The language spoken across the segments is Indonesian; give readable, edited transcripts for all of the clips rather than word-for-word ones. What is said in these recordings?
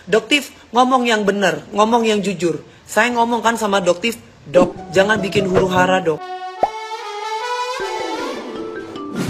Doktif, ngomong yang benar, ngomong yang jujur. Saya ngomong kan sama Doktif, Dok, jangan bikin huru hara, Dok.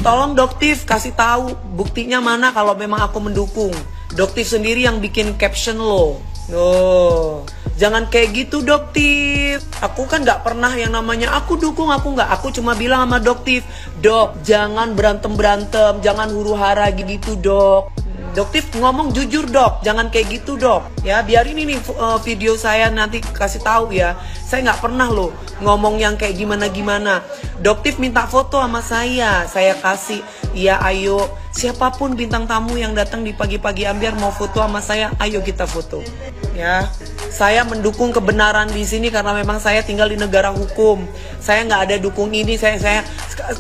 Tolong Doktif kasih tahu buktinya mana kalau memang aku mendukung. Doktif sendiri yang bikin caption lo. Oh, jangan kayak gitu Doktif. Aku kan nggak pernah yang namanya aku dukung, aku nggak. Aku cuma bilang sama Doktif, Dok, jangan berantem-berantem, jangan huru hara gitu Dok. Doktif ngomong jujur Dok, jangan kayak gitu Dok. Ya biarin ini video saya nanti kasih tahu ya. Saya nggak pernah loh ngomong yang kayak gimana-gimana. Doktif minta foto sama saya kasih. Ya ayo, siapapun bintang tamu yang datang di pagi-pagi ambiar mau foto sama saya, ayo kita foto. Ya, saya mendukung kebenaran di sini karena memang saya tinggal di negara hukum. Saya nggak ada dukung ini. Saya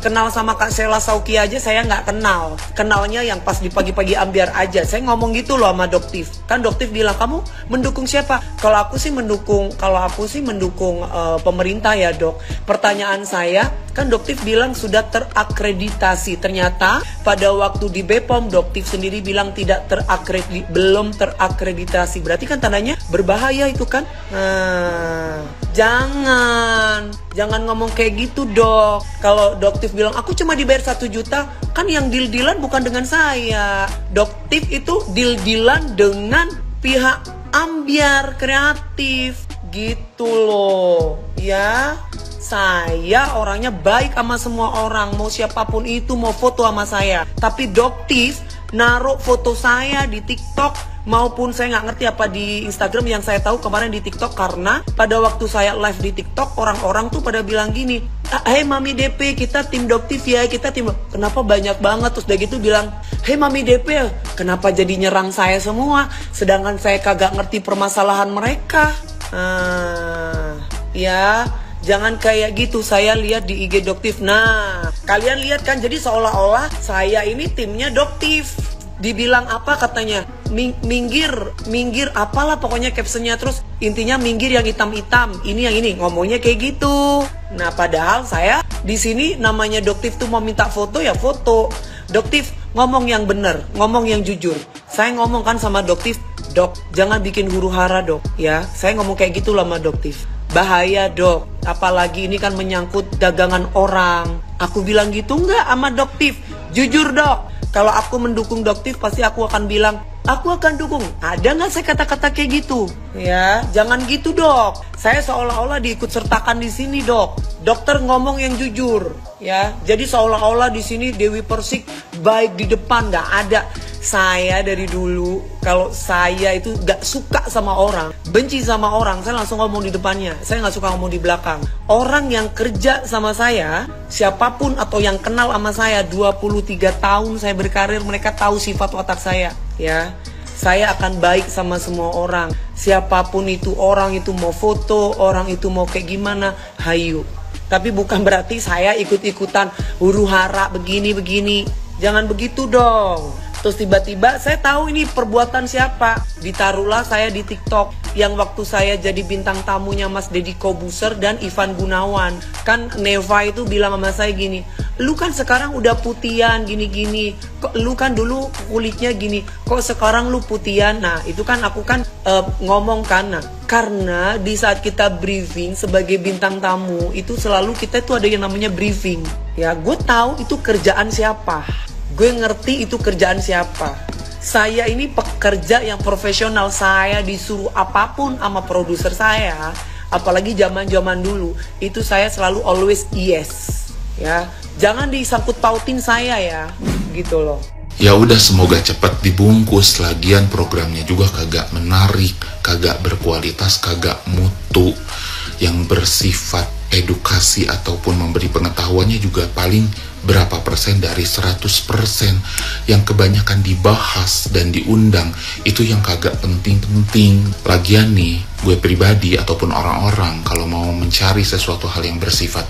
kenal sama Kak Sheila Sauki aja saya nggak kenal. Kenalnya yang pas di pagi-pagi ambiar aja. Saya ngomong gitu loh sama Doktif. Kan Doktif bilang, kamu mendukung siapa? Kalau aku sih mendukung pemerintah ya Dok. Pertanyaan saya, kan Doktif bilang sudah terakreditasi. Ternyata pada waktu di BPOM Doktif sendiri bilang belum terakreditasi. Berarti kan tandanya berbahaya itu kan? Nah, jangan ngomong kayak gitu Dok. Kalau Doktif bilang aku cuma dibayar 1 juta, kan yang deal-dealan bukan dengan saya. Doktif itu deal-dealan dengan pihak ambiar kreatif gitu loh. Ya, saya orangnya baik sama semua orang, mau siapapun itu mau foto sama saya. Tapi Doktif naruh foto saya di TikTok maupun saya nggak ngerti apa di Instagram. Yang saya tahu kemarin di TikTok, karena pada waktu saya live di TikTok orang-orang tuh pada bilang gini, hey Mami DP, kita tim Doktif ya, kita tim. Kenapa banyak banget? Terus udah gitu bilang, hey Mami DP, kenapa jadi nyerang saya semua, sedangkan saya kagak ngerti permasalahan mereka. Ya, jangan kayak gitu. Saya lihat di IG Doktif. Nah, kalian lihat kan, jadi seolah-olah saya ini timnya Doktif. Dibilang apa katanya? Minggir apalah pokoknya captionnya. Terus intinya minggir yang hitam-hitam, ini yang ini, ngomongnya kayak gitu. Nah, padahal saya di sini namanya Doktif tuh mau minta foto ya foto. Doktif ngomong yang benar, ngomong yang jujur. Saya ngomong kan sama Doktif, Dok, jangan bikin huru hara Dok. Ya, saya ngomong kayak gitu lah sama Doktif. Bahaya Dok, apalagi ini kan menyangkut dagangan orang. Aku bilang gitu nggak sama Doktif? Jujur Dok, kalau aku mendukung Doktif pasti aku akan bilang, aku akan dukung. Ada nggak saya kata-kata kayak gitu? Ya, jangan gitu Dok. Saya seolah-olah diikut sertakan di sini Dok. Dokter ngomong yang jujur, ya. Jadi seolah-olah di sini Dewi Persik baik di depan, nggak ada. Saya dari dulu kalau saya itu gak suka sama orang, benci sama orang, saya langsung ngomong di depannya. Saya gak suka ngomong di belakang. Orang yang kerja sama saya, siapapun atau yang kenal sama saya 23 tahun saya berkarir, mereka tahu sifat watak saya. Ya, saya akan baik sama semua orang. Siapapun itu, orang itu mau foto, orang itu mau kayak gimana, hayu. Tapi bukan berarti saya ikut-ikutan huru hara begini-begini. Jangan begitu dong. Terus tiba-tiba saya tahu ini perbuatan siapa. Ditaruhlah saya di TikTok yang waktu saya jadi bintang tamunya Mas Deddy Kobuser dan Ivan Gunawan. Kan Neva itu bilang sama saya gini, lu kan sekarang udah putihan gini-gini, kok lu kan dulu kulitnya gini, kok sekarang lu putihan. Nah itu kan aku kan ngomong kan, nah, karena di saat kita briefing sebagai bintang tamu itu selalu kita itu ada yang namanya briefing. Ya gue tahu itu kerjaan siapa, gue ngerti itu kerjaan siapa. Saya ini pekerja yang profesional. Saya disuruh apapun sama produser saya, apalagi zaman-zaman dulu, itu saya selalu always yes. Ya, jangan disangkut pautin saya ya, gitu loh. Ya udah, semoga cepat dibungkus. Lagian programnya juga kagak menarik, kagak berkualitas, kagak mutu, yang bersifat edukasi ataupun memberi pengetahuannya juga paling berapa persen dari 100%. Yang kebanyakan dibahas dan diundang itu yang kagak penting-penting. Lagian nih, gue pribadi ataupun orang-orang kalau mau mencari sesuatu hal yang bersifat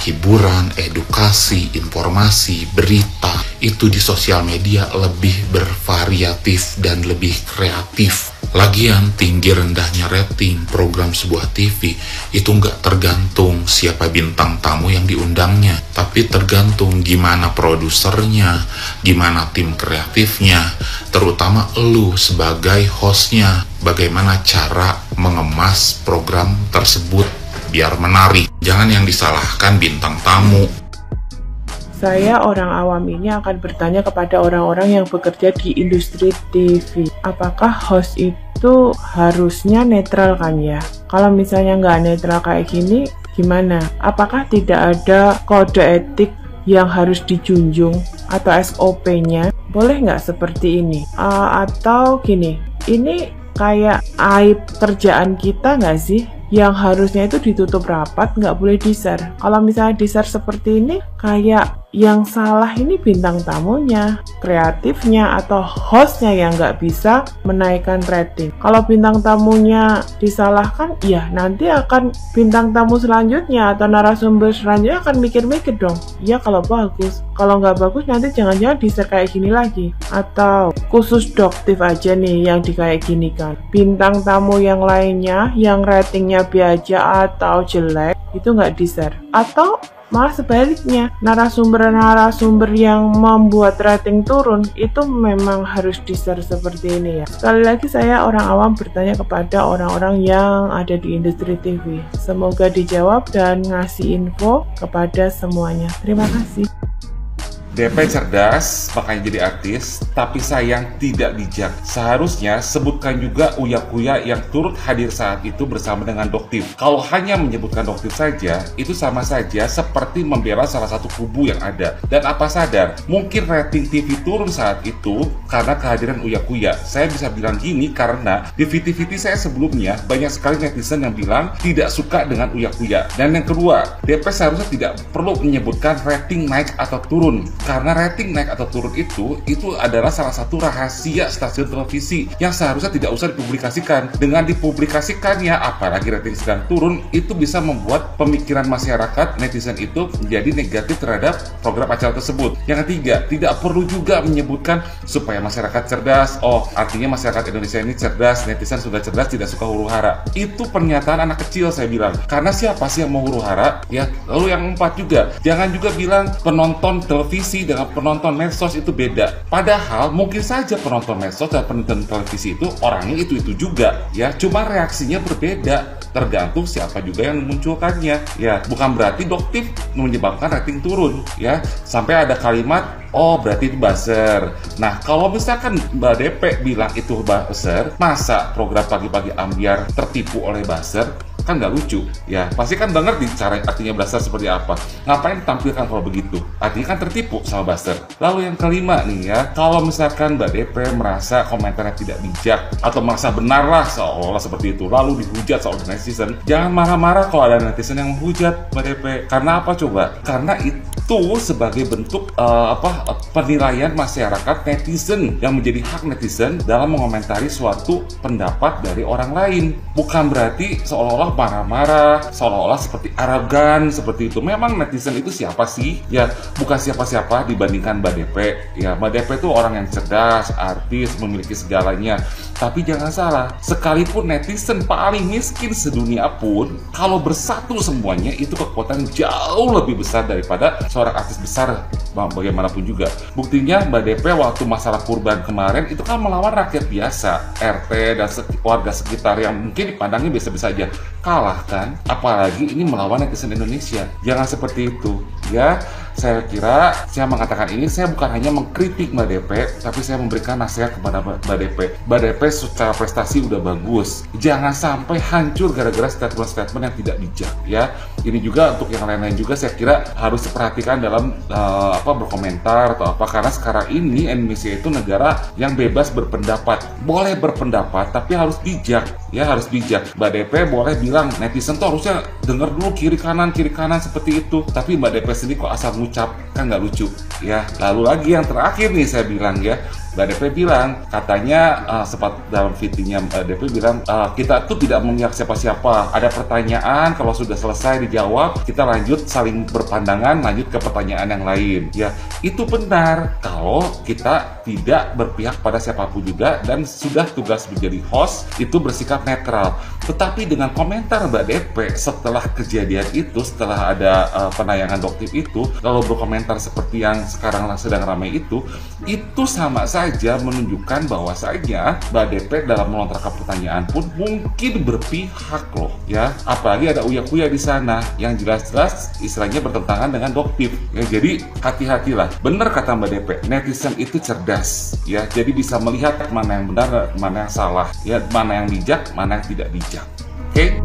hiburan, edukasi, informasi, berita, itu di sosial media lebih bervariatif dan lebih kreatif. Lagian tinggi rendahnya rating program sebuah TV itu nggak tergantung siapa bintang tamu yang diundangnya, tapi tergantung gimana produsernya, gimana tim kreatifnya, terutama elu sebagai hostnya, bagaimana cara mengemas program tersebut biar menarik. Jangan yang disalahkan bintang tamu. Saya orang awam ini akan bertanya kepada orang-orang yang bekerja di industri TV. Apakah host itu harusnya netral kan ya? Kalau misalnya nggak netral kayak gini, gimana? Apakah tidak ada kode etik yang harus dijunjung atau SOP-nya? Boleh nggak seperti ini? Atau gini, ini kayak aib kerjaan kita nggak sih? Yang harusnya itu ditutup rapat, nggak boleh di-share. Kalau misalnya di-share seperti ini, kayak yang salah ini bintang tamunya, kreatifnya, atau hostnya yang nggak bisa menaikkan rating. Kalau bintang tamunya disalahkan, ya nanti akan bintang tamu selanjutnya atau narasumber selanjutnya akan mikir-mikir dong. Ya kalau bagus, kalau nggak bagus nanti jangan-jangan di-share kayak gini lagi. Atau khusus Doktif aja nih yang di kayak gini kan. Bintang tamu yang lainnya yang ratingnya biasa atau jelek itu nggak di-share. Atau malah sebaliknya, narasumber-narasumber yang membuat rating turun itu memang harus di-share seperti ini ya. Sekali lagi saya orang awam bertanya kepada orang-orang yang ada di industri TV. Semoga dijawab dan ngasih info kepada semuanya. Terima kasih. DP cerdas, makanya jadi artis, tapi sayang tidak bijak. Seharusnya sebutkan juga uya-kuya yang turut hadir saat itu bersama dengan Doktif. Kalau hanya menyebutkan Doktif saja, itu sama saja seperti membela salah satu kubu yang ada. Dan apa sadar, mungkin rating TV turun saat itu karena kehadiran uya-kuya. Saya bisa bilang gini karena di VT-VT saya sebelumnya banyak sekali netizen yang bilang tidak suka dengan uya-kuya. Dan yang kedua, DP seharusnya tidak perlu menyebutkan rating naik atau turun. Karena rating naik atau turun itu adalah salah satu rahasia stasiun televisi yang seharusnya tidak usah dipublikasikan. Dengan dipublikasikannya, apalagi rating sedang turun, itu bisa membuat pemikiran masyarakat netizen itu menjadi negatif terhadap program acara tersebut. Yang ketiga, tidak perlu juga menyebutkan supaya masyarakat cerdas. Oh, artinya masyarakat Indonesia ini cerdas, netizen sudah cerdas, tidak suka huru-hara. Itu pernyataan anak kecil saya bilang. Karena siapa sih yang mau huru-hara? Ya, lalu yang empat juga, jangan juga bilang penonton televisi dengan penonton medsos itu beda. Padahal mungkin saja penonton medsos dan penonton televisi itu orangnya itu juga ya, cuma reaksinya berbeda tergantung siapa juga yang memunculkannya ya. Bukan berarti Doktif menyebabkan rating turun ya, sampai ada kalimat oh berarti itu buzzer. Nah kalau misalkan Mbak DP bilang itu buzzer, masa program pagi-pagi ambiar tertipu oleh buzzer? Kan nggak lucu ya, pasti kan udah ngerti cara artinya buzzer seperti apa. Ngapain ditampilkan kalau begitu? Artinya kan tertipu sama buzzer. Lalu yang kelima nih ya, kalau misalkan Mbak DP merasa komentarnya tidak bijak atau merasa benar lah seolah-olah seperti itu, lalu dihujat soal netizen, jangan marah-marah kalau ada netizen yang menghujat Mbak DP. Karena apa coba? Karena itu sebagai bentuk penilaian masyarakat netizen yang menjadi hak netizen dalam mengomentari suatu pendapat dari orang lain. Bukan berarti seolah-olah marah-marah, seolah-olah seperti arogan seperti itu. Memang netizen itu siapa sih? Ya bukan siapa-siapa dibandingkan Mbak DP. Ya Mbak DP itu orang yang cerdas, artis, memiliki segalanya. Tapi jangan salah, sekalipun netizen paling miskin sedunia pun, kalau bersatu semuanya itu kekuatan jauh lebih besar daripada seorang artis besar bagaimanapun juga. Buktinya Mbak DP waktu masalah kurban kemarin itu kan melawan rakyat biasa, RT dan warga sekitar yang mungkin dipandangnya biasa-biasa aja. Kalah kan? Apalagi ini melawan netizen Indonesia. Jangan seperti itu ya. Saya kira saya mengatakan ini, saya bukan hanya mengkritik Mbak DP, tapi saya memberikan nasihat kepada Mbak DP. Mbak DP secara prestasi udah bagus, jangan sampai hancur gara-gara statement-statement yang tidak bijak ya. Ini juga untuk yang lain-lain juga saya kira harus diperhatikan dalam berkomentar atau apa, karena sekarang ini Indonesia itu negara yang bebas berpendapat. Boleh berpendapat tapi harus bijak ya, harus bijak. Mbak DP boleh bilang netizen tuh harusnya denger dulu kiri kanan seperti itu, tapi Mbak DP sendiri kok asal ngucap, kan nggak lucu ya. Lalu lagi yang terakhir nih saya bilang ya, Mbak DP bilang, katanya sempat dalam VT-nya Mbak DP bilang, kita tuh tidak memihak siapa-siapa. Ada pertanyaan, kalau sudah selesai dijawab, kita lanjut saling berpandangan, lanjut ke pertanyaan yang lain. Ya, itu benar kalau kita tidak berpihak pada siapapun juga dan sudah tugas menjadi host itu bersikap netral. Tetapi dengan komentar Mbak DP setelah kejadian itu, setelah ada penayangan Doktif itu, kalau berkomentar seperti yang sekarang sedang ramai itu sama saja menunjukkan bahwasanya Mbak DP dalam melontarkan pertanyaan pun mungkin berpihak loh ya. Apalagi ada uya-kuya di sana yang jelas-jelas istilahnya bertentangan dengan Doktif ya. Jadi hati-hatilah. Benar kata Mbak DP, netizen itu cerdas ya. Jadi bisa melihat mana yang benar, mana yang salah ya, mana yang bijak, mana yang tidak bijak. Oke?